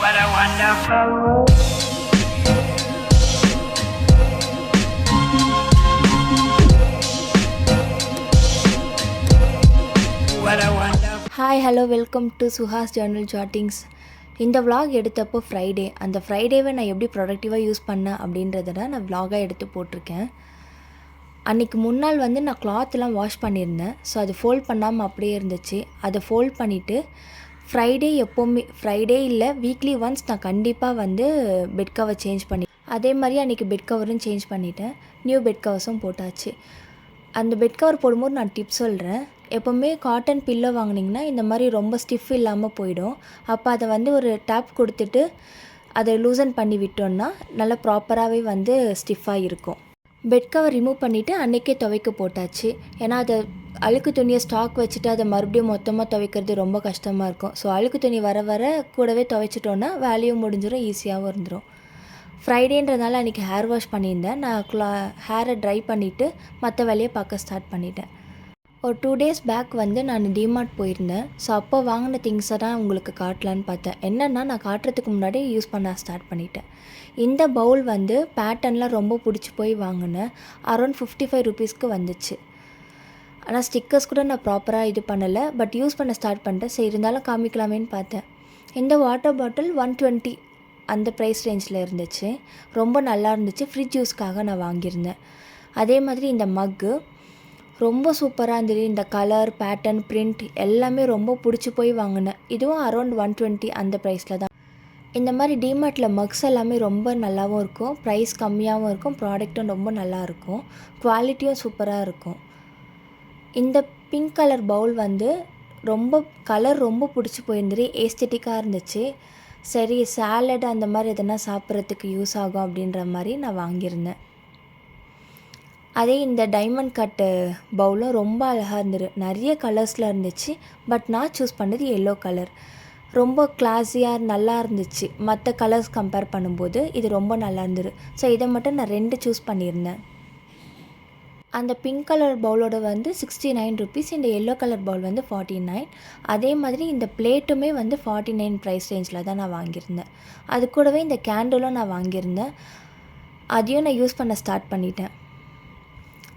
What a wonderful world. What a wonderful. Hi hello welcome to Suhas journal jottings. இந்த vlog எடுத்தப்போ Friday, அந்த ஃப்ரைடேவை நான் எப்படி ப்ரொடக்டிவாக use பண்ணேன் அப்படின்றத நான் vlog-ஆ எடுத்து போட்டிருக்கேன். அன்றைக்கி முன்னாள் நான் கிளாத்லாம் வாஷ் பண்ணியிருந்தேன். ஸோ அது ஃபோல்ட் பண்ணாமல் அப்படியே இருந்துச்சு. அதை ஃபோல்ட் பண்ணிவிட்டு ஃப்ரைடே எப்போவுமே ஃப்ரைடே இல்லை வீக்லி ஒன்ஸ் நான் கண்டிப்பாக பெட் கவர் சேஞ்ச் பண்ணி அதே மாதிரி அன்றைக்கி பெட் கவரும் சேஞ்ச் பண்ணிவிட்டேன். நியூ பெட் கவர்ஸும் போட்டாச்சு. அந்த பெட் கவர் போடும்போது நான் டிப்ஸ் சொல்கிறேன். எப்போவுமே காட்டன் பில்லோ வாங்கினீங்கன்னா இந்த மாதிரி ரொம்ப ஸ்டிஃப் இல்லாமல் போயிடும். அப்போ அதை ஒரு டேப் கொடுத்துட்டு அதை லூசன் பண்ணி விட்டோன்னா நல்லா ப்ராப்பராகவே ஸ்டிஃபாக இருக்கும். பெட் கவர் ரிமூவ் பண்ணிவிட்டு அன்றைக்கே துவைக்க போட்டாச்சு. ஏன்னா அதை அழுக்கு துணியை ஸ்டாக் வச்சுட்டு அதை மறுபடியும் மொத்தமாக துவைக்கிறது ரொம்ப கஷ்டமாக இருக்கும். ஸோ அழுக்கு துணி வர வர கூடவே துவைச்சிட்டோன்னா வேலையும் முடிஞ்சிடும், ஈஸியாகவும் இருந்துடும். ஃப்ரைடேன்றதுனால அன்றைக்கி ஹேர் வாஷ் பண்ணியிருந்தேன். நான் ஹேரை ட்ரை பண்ணிவிட்டு மற்ற வேலையை பார்க்க ஸ்டார்ட் பண்ணிட்டேன். ஒரு 2 days பேக் நான் டிமார்ட் போயிருந்தேன். ஸோ அப்போ வாங்கின திங்ஸை தான் உங்களுக்கு காட்டலான்னு பார்த்தேன். என்னென்னா நான் காட்டுறதுக்கு முன்னாடி யூஸ் பண்ண ஸ்டார்ட் பண்ணிட்டேன். இந்த பவுல் பேட்டர்ன்லாம் ரொம்ப பிடிச்சி போய் வாங்கினேன். அரௌண்ட் 55 rupeesக்கு வந்துச்சு. ஆனால் ஸ்டிக்கர்ஸ் கூட நான் ப்ராப்பராக இது பண்ணலை, பட் யூஸ் பண்ண ஸ்டார்ட் பண்ணிட்டேன். சரி இருந்தாலும் காமிக்கலாமேன்னு பார்த்தேன். இந்த வாட்டர் பாட்டில் 120 அந்த ப்ரைஸ் ரேஞ்சில் இருந்துச்சு. ரொம்ப நல்லா இருந்துச்சு. ஃப்ரிட்ஜ் யூஸ்க்காக நான் வாங்கியிருந்தேன். அதே மாதிரி இந்த மக்கு ரொம்ப சூப்பராக இருந்தது. இந்த கலர், பேட்டர்ன், பிரிண்ட் எல்லாமே ரொம்ப பிடிச்சி போய் வாங்கினேன். இதுவும் அரௌண்ட் 120 அந்த ப்ரைஸில் தான். இந்த மாதிரி டிமார்ட்டில் மக்ஸ் எல்லாமே ரொம்ப நல்லாவும் இருக்கும், ப்ரைஸ் கம்மியாகவும் இருக்கும், ப்ராடக்ட்டும் ரொம்ப நல்லாயிருக்கும், குவாலிட்டியும் சூப்பராக இருக்கும். இந்த பிங்க் கலர் பவுல் ரொம்ப பிடிச்சி போயிருந்தது. ஏஸ்தட்டிக்காக இருந்துச்சு. சரி சாலட் அந்த மாதிரி எதனா சாப்பிட்றதுக்கு யூஸ் ஆகும் அப்படின்ற மாதிரி நான் வாங்கியிருந்தேன். அதே இந்த டைமண்ட் கட்டு பவுலும் ரொம்ப அழகாக இருந்தது. நிறைய கலர்ஸில் இருந்துச்சு. பட் நான் சூஸ் பண்ணது எல்லோ கலர். ரொம்ப கிளாஸியாக நல்லா இருந்துச்சு. மற்ற கலர்ஸ் கம்பேர் பண்ணும்போது இது ரொம்ப நல்லா இருந்தது. ஸோ இதை மட்டும் நான் 2 சூஸ் பண்ணியிருந்தேன். அந்த பிங்க் கலர் பவுலோட 69 rupees, இந்த எல்லோ கலர் பவுல் 49. அதே மாதிரி இந்த பிளேட்டுமே 49 ப்ரைஸ் ரேஞ்சில் தான் நான் வாங்கியிருந்தேன். அது கூடவே இந்த கேண்டிலும் நான் வாங்கியிருந்தேன். அதையும் நான் யூஸ் பண்ண ஸ்டார்ட் பண்ணிட்டேன்.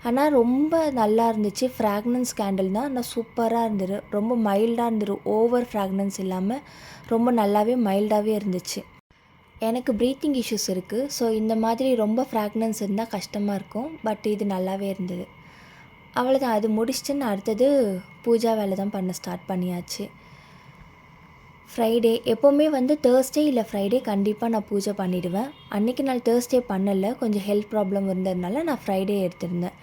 ஆனால் ரொம்ப நல்லா இருந்துச்சு. ஃப்ராக்னன்ஸ் கேண்டில் தான், ஆனால் சூப்பராக இருந்தது. ரொம்ப மைல்டாக இருந்தது. ஓவர் ஃப்ராக்னன்ஸ் இல்லாமல் ரொம்ப நல்லாவே மைல்டாகவே இருந்துச்சு. எனக்கு ப்ரீத்திங் இஷ்யூஸ் இருக்குது. ஸோ இந்த மாதிரி ரொம்ப ஃப்ராக்னன்ஸ் இருந்தால் கஷ்டமாக இருக்கும். பட் இது நல்லாவே இருந்தது. அவ்வளோதான். அது முடிச்சுட்டு நான் அடுத்தது பூஜா வேலை தான் பண்ண ஸ்டார்ட் பண்ணியாச்சு. ஃப்ரைடே எப்போவுமே தேர்ஸ்டே இல்லை ஃப்ரைடே கண்டிப்பாக நான் பூஜை பண்ணிவிடுவேன். அன்றைக்கி நான் தேர்ஸ்டே பண்ணலை, கொஞ்சம் ஹெல்த் ப்ராப்ளம் இருந்ததுனால நான் ஃப்ரைடே எடுத்திருந்தேன்.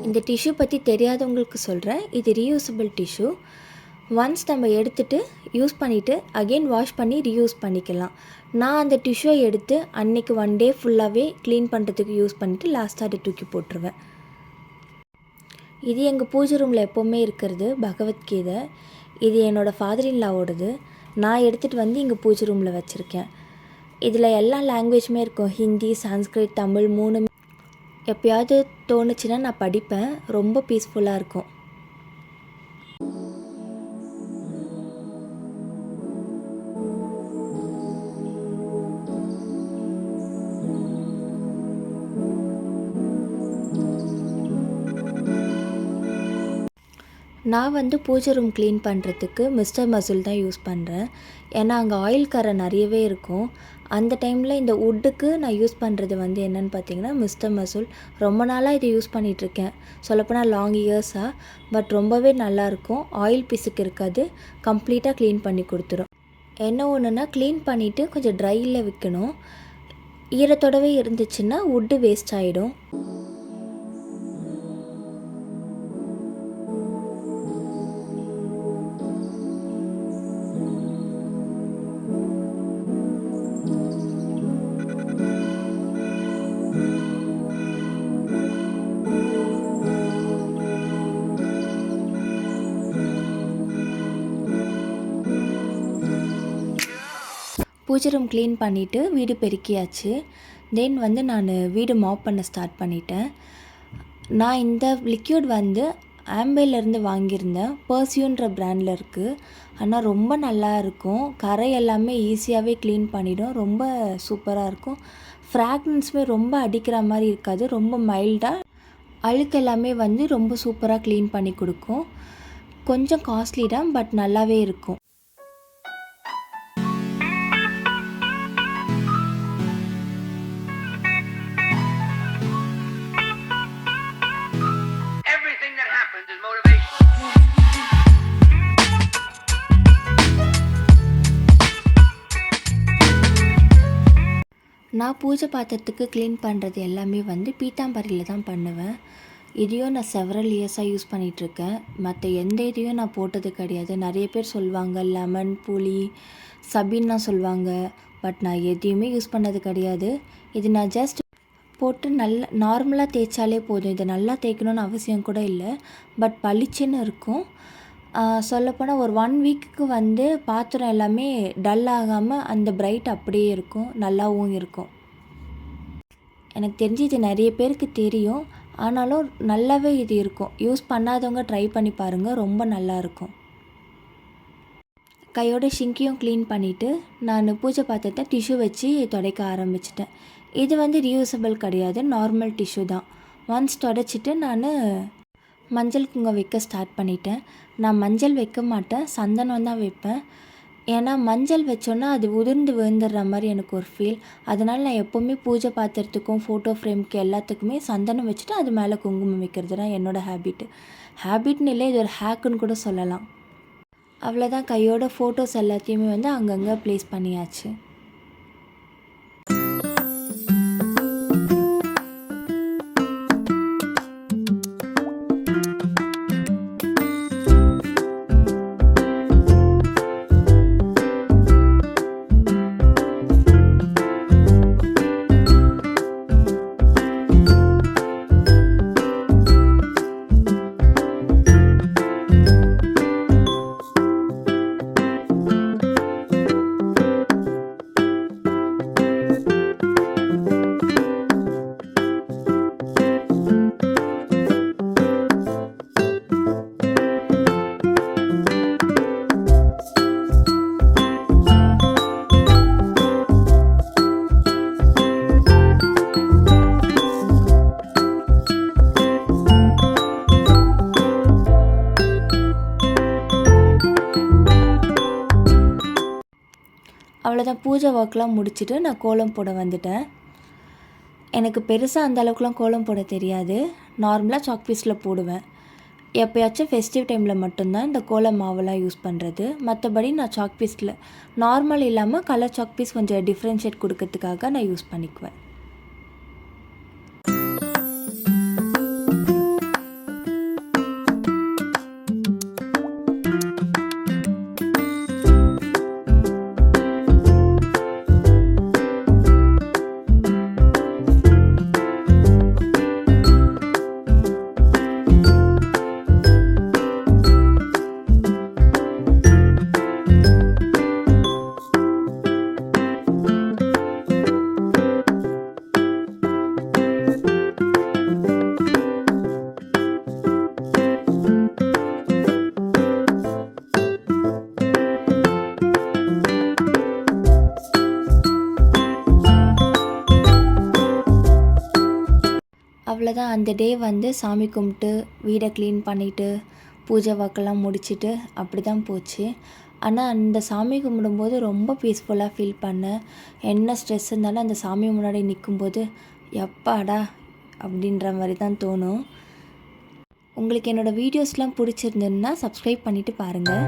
இந்த டிஷ்யூ பற்றி தெரியாதவங்களுக்கு சொல்கிறேன். இது ரீயூசபிள் டிஷ்யூ. ஒன்ஸ் நம்ம எடுத்துகிட்டு யூஸ் பண்ணிவிட்டு அகெயின் வாஷ் பண்ணி ரீயூஸ் பண்ணிக்கலாம். நான் அந்த டிஷ்யூவை எடுத்து அன்றைக்கி 1 day ஃபுல்லாகவே க்ளீன் பண்ணுறதுக்கு யூஸ் பண்ணிவிட்டு லாஸ்ட்டாக அதை தூக்கி போட்டுருவேன். இது எங்கள் பூஜை ரூமில் எப்போவுமே இருக்கிறது பகவத்கீதை. இது என்னோடய ஃபாதர் இன் லாவோடது. நான் எடுத்துகிட்டு இங்கே பூஜை ரூமில் வச்சுருக்கேன். இதில் எல்லா லாங்குவேஜுமே இருக்கும். ஹிந்தி, சான்ஸ்கிரிட், தமிழ் 3. எப்போயாவது தோணுச்சுன்னா நான் படிப்பேன். ரொம்ப பீஸ்ஃபுல்லாக இருக்கும். நான் பூஜை ரூம் க்ளீன் பண்ணுறதுக்கு மிஸ்டர் மசூல் தான் யூஸ் பண்ணுறேன். ஏன்னா அங்கே ஆயில் கரை நிறையவே இருக்கும். அந்த டைமில் இந்த வுட்டுக்கு நான் யூஸ் பண்ணுறது என்னென்னு பார்த்தீங்கன்னா மிஸ்டர் மசூல். ரொம்ப நாளாக இதை யூஸ் பண்ணிகிட்ருக்கேன். சொல்லப்போனால் லாங் இயர்ஸாக. பட் ரொம்பவே நல்லாயிருக்கும். ஆயில் பிசுக்கு இருக்காது. கம்ப்ளீட்டாக க்ளீன் பண்ணி கொடுத்துரும். என்ன ஒன்றுனா க்ளீன் பண்ணிவிட்டு கொஞ்சம் ட்ரையில் வைக்கணும். ஈரத்தோடவே இருந்துச்சுன்னா வுட்டு வேஸ்ட் ஆகிடும். பூஜை ரூம் க்ளீன் பண்ணிவிட்டு வீடு பெருக்கியாச்சு. தென் நான் வீடு மாப் பண்ண ஸ்டார்ட் பண்ணிட்டேன். நான் இந்த லிக்யூட் ஆம்பேலேருந்து வாங்கியிருந்தேன். பர்சியூன்ற பிராண்டில் இருக்குது. ஆனால் ரொம்ப நல்லா இருக்கும். கரை எல்லாமே ஈஸியாகவே க்ளீன் பண்ணிடும். ரொம்ப சூப்பராக இருக்கும். ஃப்ராக்ரன்ஸுமே ரொம்ப அடிக்கிற மாதிரி இருக்காது. ரொம்ப மைல்டாக அழுக்கு எல்லாமே வந்து ரொம்ப சூப்பராக க்ளீன் பண்ணி கொடுக்கும். கொஞ்சம் காஸ்ட்லி தான், பட் நல்லாவே இருக்கும். Everything that happens is motivation. நான் பூஜை பாத்திரத்துக்கு க்ளீன் பண்ணுறது எல்லாமே வந்து பீத்தாம்பரியில் தான் பண்ணுவேன். இதையும் நான் செவரல் இயர்ஸாக யூஸ் பண்ணிகிட்ருக்கேன். மற்ற எந்த இதையும் நான் போட்டது கிடையாது. நிறைய பேர் சொல்லுவாங்க லெமன், புளி, சபீன்லாம் சொல்லுவாங்க. பட் நான் எதையுமே யூஸ் பண்ணது கிடையாது. இது நான் ஜஸ்ட் போட்டு நல்லா நார்மலாக தேய்ச்சாலே போதும். இதை நல்லா தேய்க்கணுன்னு அவசியம் கூட இல்லை. பட் பளிச்சுன்னு இருக்கும். சொல்லப்போனால் ஒரு 1 வீக்குக்கு வந்து பாத்திரம் எல்லாமே டல் ஆகாமல் அந்த பிரைட் அப்படியே இருக்கும். நல்லாவும் இருக்கும். எனக்கு தெரிஞ்சு இது நிறைய பேருக்கு தெரியும். ஆனாலும் நல்லாவே இது இருக்கும். யூஸ் பண்ணாதவங்க ட்ரை பண்ணி பாருங்கள். ரொம்ப நல்லாயிருக்கும். கையோட ஷிங்கையும் க்ளீன் பண்ணிவிட்டு நான் பூஜை பாத்திரத்தை டிஷ்யூ வச்சு துடைக்க ஆரம்பிச்சிட்டேன். இது வந்து ரீயூசபிள் கிடையாது. நார்மல் டிஷ்யூ தான். ஒன்ஸ் துடைச்சிட்டு நான் மஞ்சள் குங்குமம் வைக்க ஸ்டார்ட் பண்ணிட்டேன். நான் மஞ்சள் வைக்க மாட்டேன், சந்தனம் தான் வைப்பேன். ஏன்னா மஞ்சள் வச்சோன்னா அது உதிர்ந்து விழுந்துடுற மாதிரி எனக்கு ஒரு ஃபீல். அதனால் நான் எப்போவுமே பூஜை பாத்திரத்துக்கும் ஃபோட்டோ ஃப்ரேமுக்கு எல்லாத்துக்குமே சந்தனம் வச்சுட்டு அது மேலே குங்குமம் வைக்கிறது தான் என்னோடய ஹேபிட்னு இல்லை, இது ஒரு ஹேக்குன்னு கூட சொல்லலாம். அவ்வளோதான். கையோட ஃபோட்டோஸ் எல்லாத்தையுமே வந்து அங்கங்கே ப்ளேஸ் பண்ணியாச்சு. அவ்வளோதான். பூஜை ஒர்க்லாம் முடிச்சுட்டு நான் கோலம் போட வந்துட்டேன். எனக்கு பெருசாக அந்த அளவுக்குலாம் கோலம் போட தெரியாது. நார்மலாக சாக் பீஸில் போடுவேன். எப்போயாச்சும் ஃபெஸ்டிவ் டைமில் மட்டும்தான் இந்த கோலம் மாவெல்லாம் யூஸ் பண்ணுறது. மற்றபடி நான் சாக் பீஸில் நார்மல் இல்லாமல் கலர் சாக் பீஸ் கொஞ்சம் டிஃப்ரென்ஷியேட் கொடுக்கறதுக்காக நான் யூஸ் பண்ணிக்குவேன். அவ்வளோதான். அந்த டே வந்து சாமி கும்பிட்டு வீடை க்ளீன் பண்ணிவிட்டு பூஜை ஒர்க்கெல்லாம் முடிச்சுட்டு அப்படி தான் போச்சு. ஆனால் அந்த சாமி கும்பிடும்போது ரொம்ப பீஸ்ஃபுல்லாக ஃபீல் பண்ணேன். என்ன ஸ்ட்ரெஸ் இருந்தாலும் அந்த சாமி முன்னாடி நிற்கும்போது எப்பாடா அப்படின்ற மாதிரி தான் தோணும். உங்களுக்கு என்னோடய வீடியோஸ்லாம் பிடிச்சிருந்ததுன்னா சப்ஸ்கிரைப் பண்ணிவிட்டு பாருங்கள்.